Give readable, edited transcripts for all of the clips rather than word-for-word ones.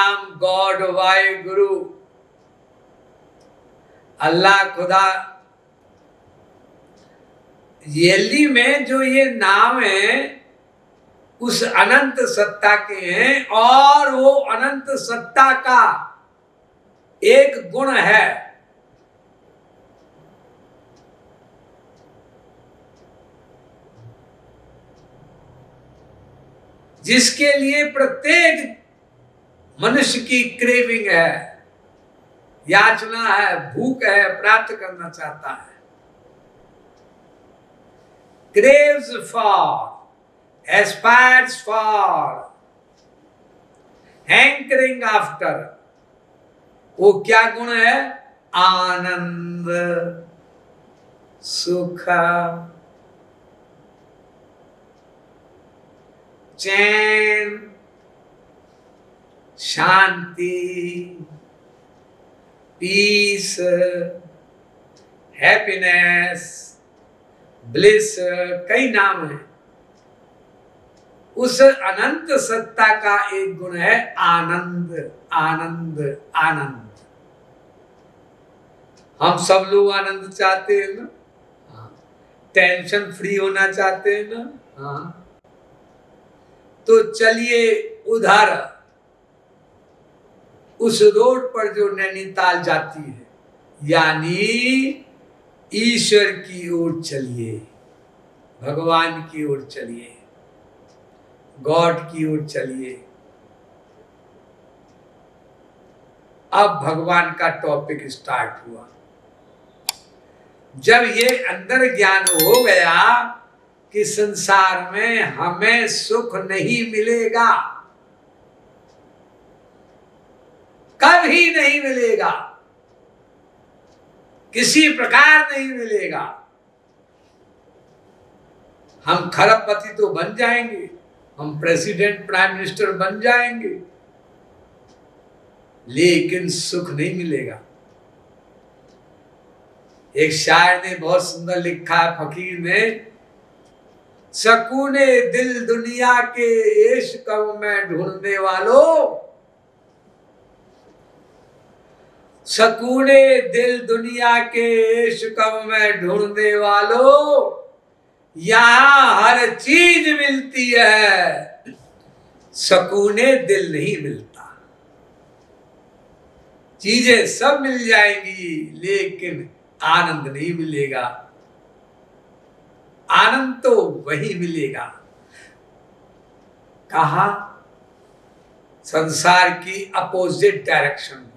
Ram, God, Y, गुरु, अल्लाह, खुदा, really में जो ये नाम है उस अनंत सत्ता के हैं, और वो अनंत सत्ता का एक गुण है जिसके लिए प्रत्येक मनुष्य की क्रेविंग है, याचना है, भूख है, प्राप्त करना चाहता है। craves for, aspires for, hankering after, वो क्या गुण है? आनंद, सुख, चैन, शांति, पीस, हैप्पीनेस, ब्लिस, कई नाम है। उस अनंत सत्ता का एक गुण है आनंद, आनंद, आनंद। हम सब लोग आनंद चाहते हैं ना? हाँ। टेंशन फ्री होना चाहते हैं ना? हाँ। तो चलिए उधर उस रोड पर जो नैनीताल जाती है, यानी ईश्वर की ओर चलिए, भगवान की ओर चलिए, गॉड की ओर चलिए। अब भगवान का टॉपिक स्टार्ट हुआ। जब ये अंदर ज्ञान हो गया कि संसार में हमें सुख नहीं मिलेगा, कभी नहीं मिलेगा, किसी प्रकार नहीं मिलेगा। हम खरबपति तो बन जाएंगे, हम प्रेसिडेंट, प्राइम मिनिस्टर बन जाएंगे, लेकिन सुख नहीं मिलेगा। एक शायर ने बहुत सुंदर लिखा है, फकीर ने, सकूने दिल दुनिया के इश्क में ढूंढने वालों, सकूने दिल दुनिया के इश्क में ढूंढने वालों, यहां हर चीज मिलती है, सकूने दिल नहीं मिलता। चीजें सब मिल जाएंगी लेकिन आनंद नहीं मिलेगा। आनंद तो वही मिलेगा, कहा? संसार की अपोजिट डायरेक्शन में।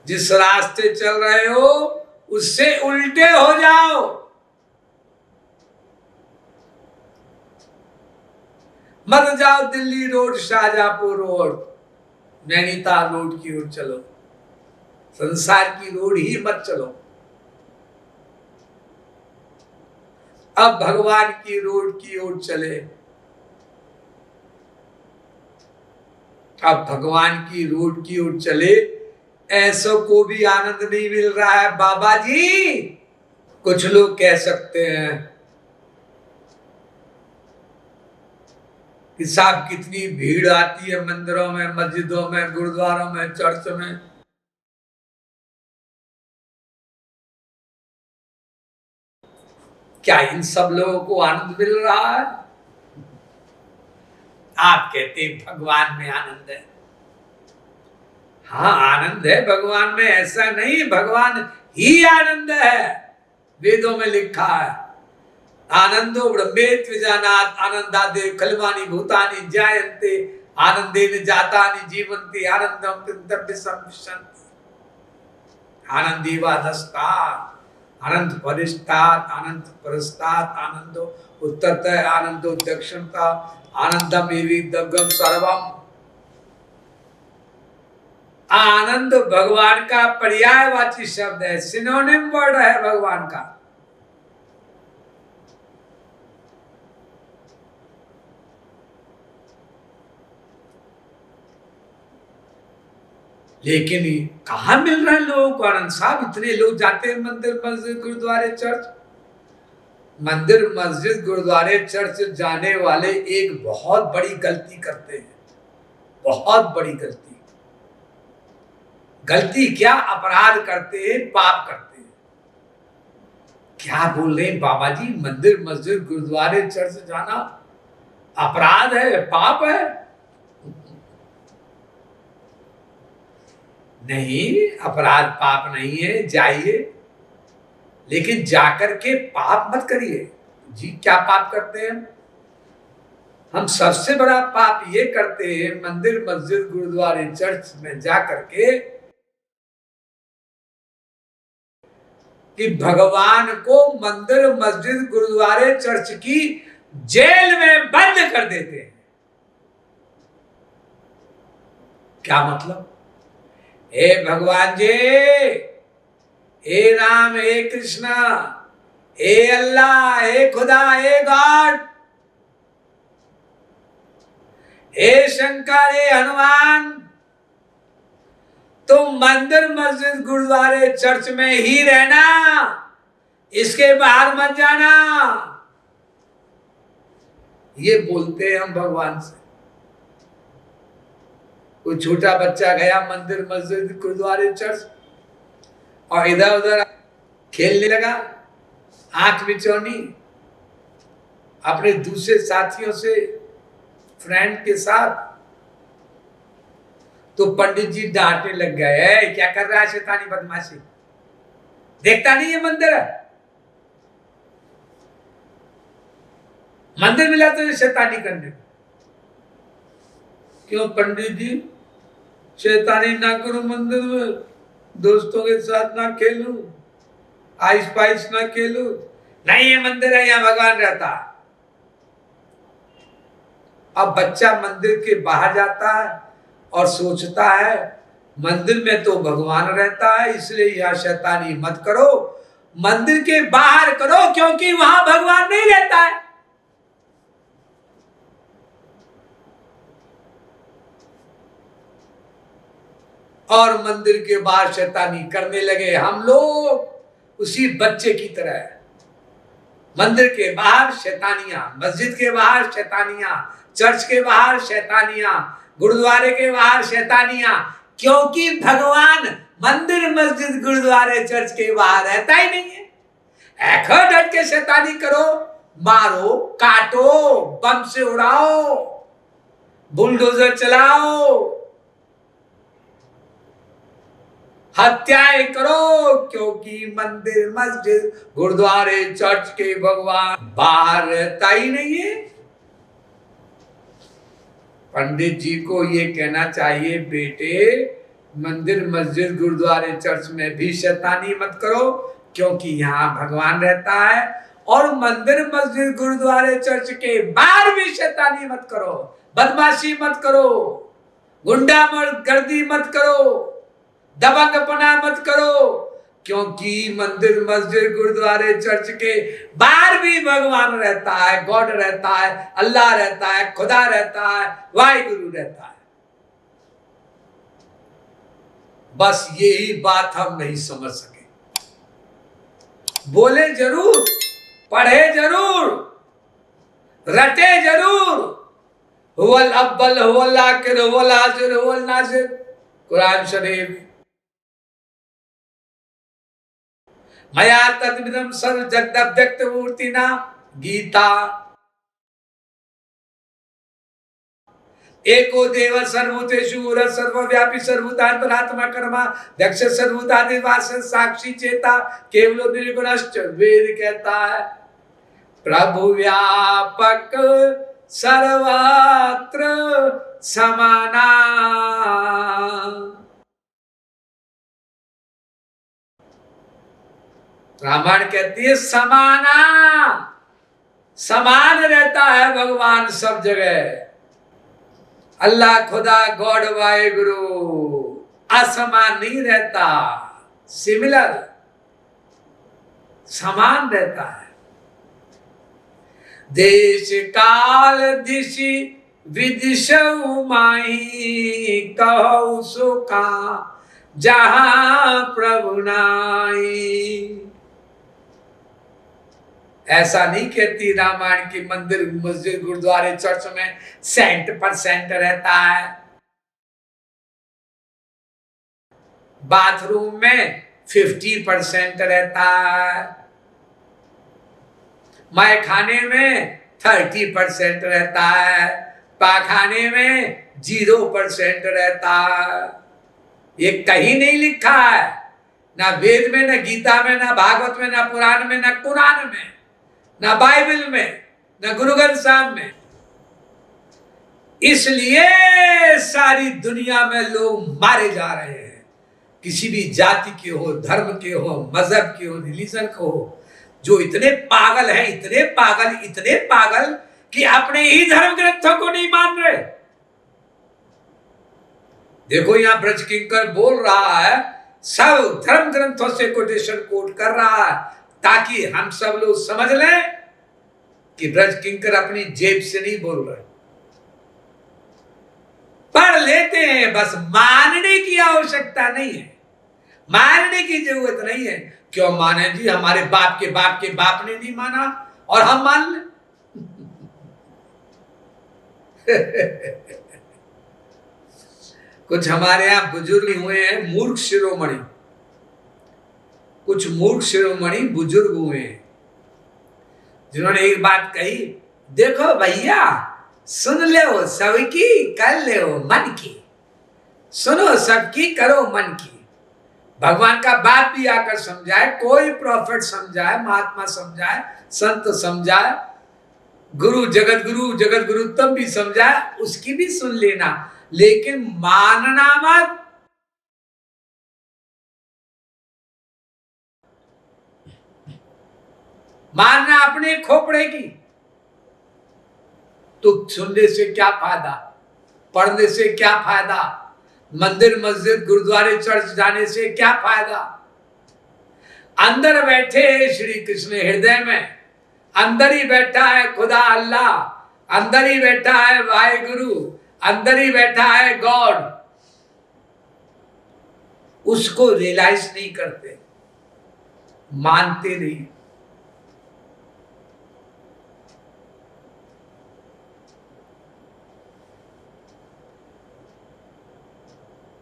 जिस रास्ते चल रहे हो उससे उल्टे हो जाओ। मत जाओ Delhi road, Shahjahanpur road, Nainital road की ओर चलो। संसार की रोड ही मत चलो। अब भगवान की रोड की ओर चले। अब भगवान की रोड की ओर चले। ऐसों को भी आनंद नहीं मिल रहा है बाबा जी। कुछ लोग कह सकते हैं कि साहब कितनी भीड़ आती है मंदिरों में, मस्जिदों में, गुरुद्वारों में, चर्च में। क्या इन सब लोगों को आनंद मिल रहा है? आप कहते हैं भगवान में आनंद है। हाँ, आनंद है भगवान में, ऐसा नहीं, भगवान ही आनंद है। वेदों में लिखा है, आनंदो ब्रह्मेत विजानात आनंदादे खलवानी भूतानि जायन्ते आनंदेन जातानि जीवन्ति आनंदम तद्विसंविशन्ति। आनंदीवादस्तात् अनंत परिष्ठात् अनंत परस्तात् आनंदो उत्तरतः आनंदो दक्षिणतः आनंदम एविदग्गम सर्वम। आनंद भगवान का पर्यायवाची शब्द है, सिनोनिम वर्ड है भगवान का। लेकिन कहां मिल रहा है लोगों को आनंद? साहब इतने लोग जाते हैं मंदिर, मस्जिद, गुरुद्वारे, चर्च। मंदिर, मस्जिद, गुरुद्वारे, चर्च जाने वाले एक बहुत बड़ी गलती करते हैं। बहुत बड़ी गलती। गलती क्या, अपराध करते हैं, पाप करते हैं। क्या बोल रहे हैं बाबा जी, मंदिर मस्जिद गुरुद्वारे चर्च जाना अपराध है, पाप है? नहीं, अपराध पाप नहीं है, जाइए, लेकिन जाकर के पाप मत करिए। जी क्या पाप करते हैं हम? सबसे बड़ा पाप ये करते हैं मंदिर मस्जिद गुरुद्वारे चर्च में जाकर के कि भगवान को मंदिर मस्जिद गुरुद्वारे चर्च की जेल में बंद कर देते हैं। क्या मतलब? हे भगवान जी, हे राम, हे कृष्णा, हे अल्लाह, हे खुदा, हे गॉड, हे शंकर, हे हनुमान, तुम मंदिर मस्जिद गुरुद्वारे चर्च में ही रहना, इसके बाहर मत जाना। ये बोलते हैं हम भगवान से। कोई छोटा बच्चा गया मंदिर मस्जिद गुरुद्वारे चर्च और इधर उधर खेलने लगा, आंख मिचौनी अपने दूसरे साथियों से, फ्रेंड के साथ, तो पंडित जी डांटने लग गए, क्या कर रहा है शैतानी बदमाशी, देखता नहीं है मंदिर है? मंदिर मिला तो शैतानी करने। क्यों पंडित जी, शैतानी ना करूं मंदिर में, दोस्तों के साथ ना खेलूं, आइस पाइस ना खेलूं? नहीं, ये मंदिर है, यहां भगवान रहता है। अब बच्चा मंदिर के बाहर जाता है और सोचता है मंदिर में तो भगवान रहता है, इसलिए यहां शैतानी मत करो, मंदिर के बाहर करो, क्योंकि वहां भगवान नहीं रहता है। और मंदिर के बाहर शैतानी करने लगे हम लोग, उसी बच्चे की तरह। मंदिर के बाहर शैतानियां, मस्जिद के बाहर शैतानियां, चर्च के बाहर शैतानियां, गुरुद्वारे के बाहर शैतानियां, क्योंकि भगवान मंदिर मस्जिद गुरुद्वारे चर्च के बाहर रहता ही नहीं है। ऐखो डट के शैतानी करो, मारो, काटो, बम से उड़ाओ, बुलडोजर चलाओ, हत्याएं करो, क्योंकि मंदिर मस्जिद गुरुद्वारे चर्च के भगवान बाहर रहता ही नहीं है। पंडित जी को ये कहना चाहिए, बेटे मंदिर मस्जिद गुरुद्वारे चर्च में भी शैतानी मत करो, क्योंकि यहाँ भगवान रहता है, और मंदिर मस्जिद गुरुद्वारे चर्च के बाहर भी शैतानी मत करो, बदमाशी मत करो, गुंडा गर्दी मत करो, दबंगपना मत करो, क्योंकि मंदिर मस्जिद गुरुद्वारे चर्च के बाहर भी भगवान रहता है, गॉड रहता है, अल्लाह रहता है, खुदा रहता है, वाहिगुरु रहता है। बस यही बात हम नहीं समझ सके। बोले जरूर, पढ़े जरूर, रटे जरूर, हुवल अव्वल हुवल आखिर हुवल हाजिर हुवल नाजिर, कुरान शरीफ। मया तद्विदं सर्व जगदव्यक्त मूर्तिना, गीता। एको देव सर्वभूतेषु सर्वव्यापी सर्वभूतांतरात्मा कर्मा दक्ष सर्वभूतादिवास साक्षी चेता केवलो निर्गुणश्च। वेद कहता है प्रभु व्यापक सर्वत्र समाना। रामायण कहती है समाना, समान रहता है भगवान सब जगह। अल्लाह खुदा गॉड वाहिगुरु असमान नहीं रहता, सिमिलर, समान रहता है। देश काल दिशि विदिशऊ माही, कहु सुखा जहां प्रभु नाई। ऐसा नहीं कहती रामायण की मंदिर मस्जिद गुरुद्वारे चर्च में 100% रहता है। बाथरूम में 50% रहता है, मैखाने में 30% रहता है, पाखाने में 0% रहता है। ये कहीं नहीं लिखा है, ना वेद में, ना गीता में, ना भागवत में, ना पुराण में, ना कुरान में, ना बाइबल में, ना गुरु ग्रंथ साहब में। इसलिए सारी दुनिया में लोग मारे जा रहे हैं, किसी भी जाति के हो, धर्म के हो, मजहब के हो, रिलीजन को हो, जो इतने पागल हैं, इतने पागल कि अपने ही धर्म ग्रंथों को नहीं मान रहे। देखो यहां ब्रज किंकर बोल रहा है, सब धर्म ग्रंथों से कोटेशन कोट कर रहा है, ताकि हम सब लोग समझ लें कि ब्रज किंकर अपनी जेब से नहीं बोल रहे। पढ़ लेते हैं, बस मानने की आवश्यकता नहीं है, मानने की जरूरत नहीं है। क्यों माने जी? हमारे बाप के बाप के बाप ने नहीं माना और हम मान ले। कुछ हमारे यहां बुजुर्ग हुए हैं, मूर्ख शिरोमणि, कुछ मूर्ख शिरोमणि बुजुर्ग हुए हैं, जिन्होंने एक बात कही, देखो भैया, सुन ले हो सबकी, कर ले हो मन की, सुनो सबकी, करो मन की। भगवान का बात भी आकर समझाए, कोई प्रॉफिट समझाए, महात्मा समझाए, संत समझाए, जगत गुरु तब भी समझाए, उसकी भी सुन लेना, लेकिन मानना मत। मानना अपने खोपड़े की, तो सुनने से क्या फायदा, पढ़ने से क्या फायदा, मंदिर मस्जिद गुरुद्वारे चर्च जाने से क्या फायदा। अंदर बैठे श्री कृष्ण हृदय में, अंदर ही बैठा है खुदा अल्लाह, अंदर ही बैठा है वाहेगुरु, अंदर ही बैठा है गॉड, उसको रियलाइज नहीं करते, मानते नहीं।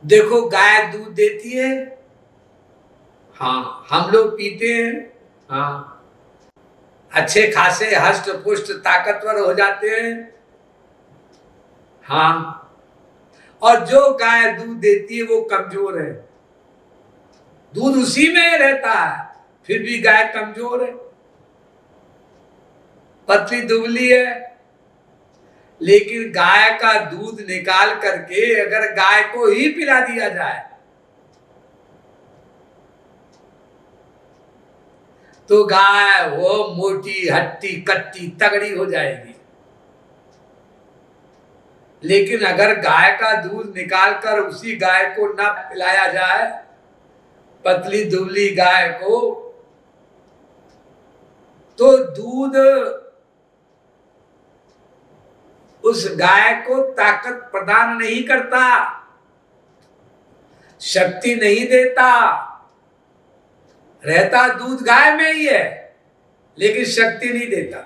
देखो गाय दूध देती है, हाँ, हम लोग पीते हैं, हाँ, अच्छे खासे हष्ट पुष्ट ताकतवर हो जाते हैं, हाँ, और जो गाय दूध देती है वो कमजोर है, दूध उसी में रहता है, फिर भी गाय कमजोर है, पतली दुबली है। लेकिन गाय का दूध निकाल करके अगर गाय को ही पिला दिया जाए तो गाय वो मोटी हट्टी कट्टी तगड़ी हो जाएगी। लेकिन अगर गाय का दूध निकालकर उसी गाय को न पिलाया जाए, पतली दुबली गाय को, तो दूध उस गाय को ताकत प्रदान नहीं करता, शक्ति नहीं देता। रहता दूध गाय में ही है, लेकिन शक्ति नहीं देता।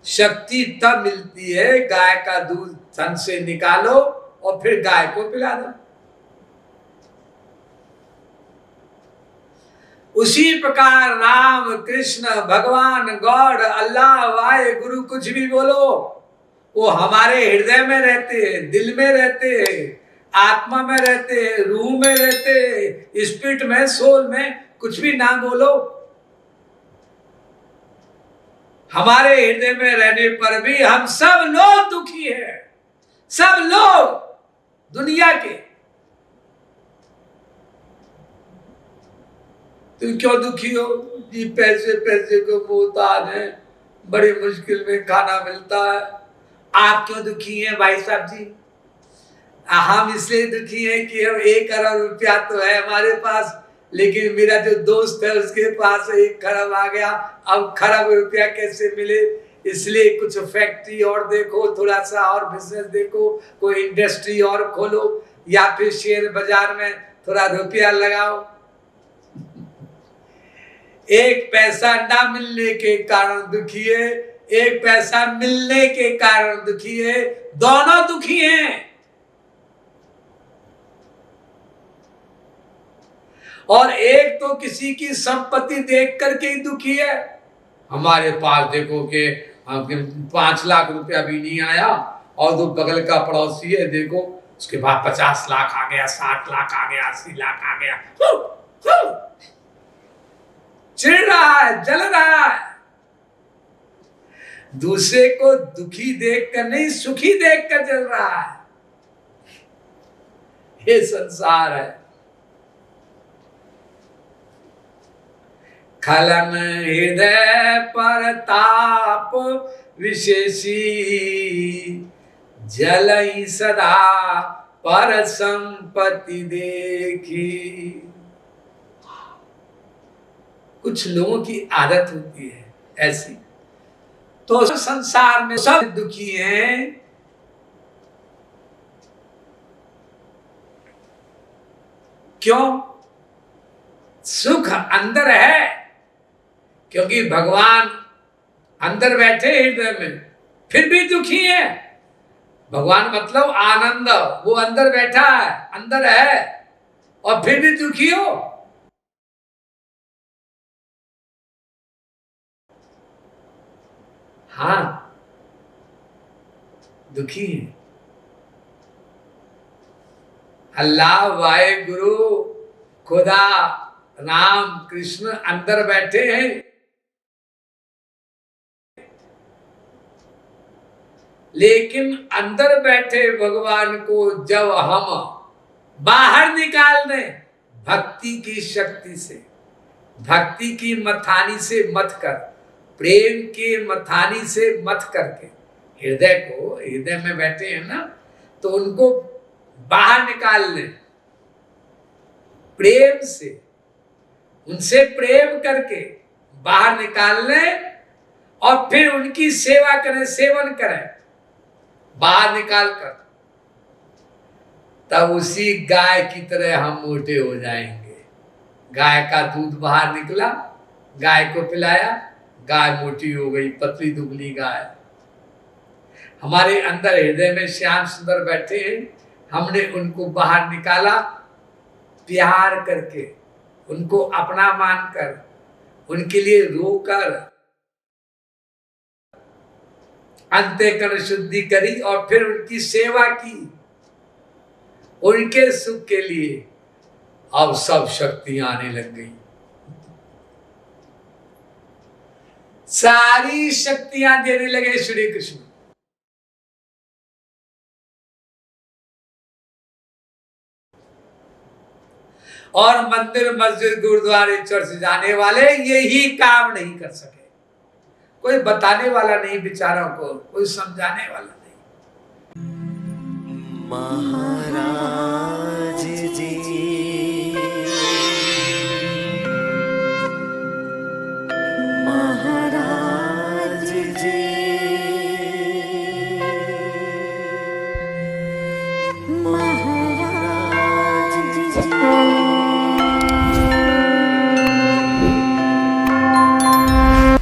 शक्ति तब मिलती है गाय का दूध थन से निकालो और फिर गाय को पिला दो। उसी प्रकार राम कृष्ण भगवान गॉड अल्लाह वाहे गुरु कुछ भी बोलो, वो हमारे हृदय में रहते हैं, दिल में रहते हैं, आत्मा में रहते हैं, रूह में रहते हैं, स्पिरिट में, सोल में, कुछ भी ना बोलो, हमारे हृदय में रहने पर भी हम सब लोग दुखी हैं, सब लोग दुनिया के। तुम क्यों दुखी हो जी? पैसे को मोहताज है, बड़ी मुश्किल में खाना मिलता है। आप क्यों दुखी हैं भाई साहब जी? हम इसलिए दुखी हैं कि हम 1 करोड़ रुपया तो है हमारे पास, लेकिन मेरा जो दोस्त है उसके पास 1 खरब आ गया, अब खरब रुपया कैसे मिले? इसलिए कुछ फैक्ट्री और देखो, थोड़ा सा और बिजनेस देखो, कोई इंडस्ट्री और खोलो, या फिर शेयर बाजार में थोड़ा रुपया लगाओ। 1 पैसा ना मिलने के कारण दुखी है, 1 पैसा मिलने के कारण दुखी है, दोनों दुखी हैं। और एक तो किसी की संपत्ति देख करके ही दुखी है। हमारे पास देखो कि 5 लाख रुपया भी नहीं आया, और जो बगल का पड़ोसी है देखो उसके बाद 50 लाख आ गया, 60 लाख आ गया, 80 लाख आ गया, चिढ़ रहा है, जल रहा है। दूसरे को दुखी देखकर नहीं, सुखी देखकर जल रहा है। ये संसार है। खलन हृदय पर ताप विशेषी, जलई सदा पर संपत्ति देखी। कुछ लोगों की आदत होती है ऐसी। तो संसार में सब दुखी हैं, क्यों? सुख अंदर है, क्योंकि भगवान अंदर बैठे हृदय में, फिर भी दुखी है। भगवान मतलब आनंद, वो अंदर बैठा है, अंदर है, और फिर भी दुखी हो। हाँ, दुखी है। अल्लाह, वाहेगुरु, खुदा, राम, कृष्ण अंदर बैठे हैं, लेकिन अंदर बैठे भगवान को जब हम बाहर निकाल दें भक्ति की शक्ति से, भक्ति की मथानी से मत कर, प्रेम के मथानी से मत करके, हृदय को, हृदय में बैठे हैं ना, तो उनको बाहर निकाल लें प्रेम से, उनसे प्रेम करके बाहर निकाल लें, और फिर उनकी सेवा करें, सेवन करें बाहर निकाल कर। तब उसी गाय की तरह हम मोटे हो जाएंगे। गाय का दूध बाहर निकला, गाय को पिलाया, गाय मोटी हो गई, पतली दुबली गाय। हमारे अंदर हृदय में श्याम सुंदर बैठे हैं, हमने उनको बाहर निकाला प्यार करके, उनको अपना मानकर, उनके लिए रोकर, अंतःकरण शुद्धि करी, और फिर उनकी सेवा की, उनके सुख के लिए। अब सब शक्तियां आने लग गई, सारी शक्तियां देने लगे श्री कृष्ण। और मंदिर, मस्जिद, गुरुद्वारे, चर्च जाने वाले यही काम नहीं कर सके। कोई बताने वाला नहीं बेचारों को, कोई समझाने वाला नहीं। महाराज जी, महाराज जी, महाराज जी।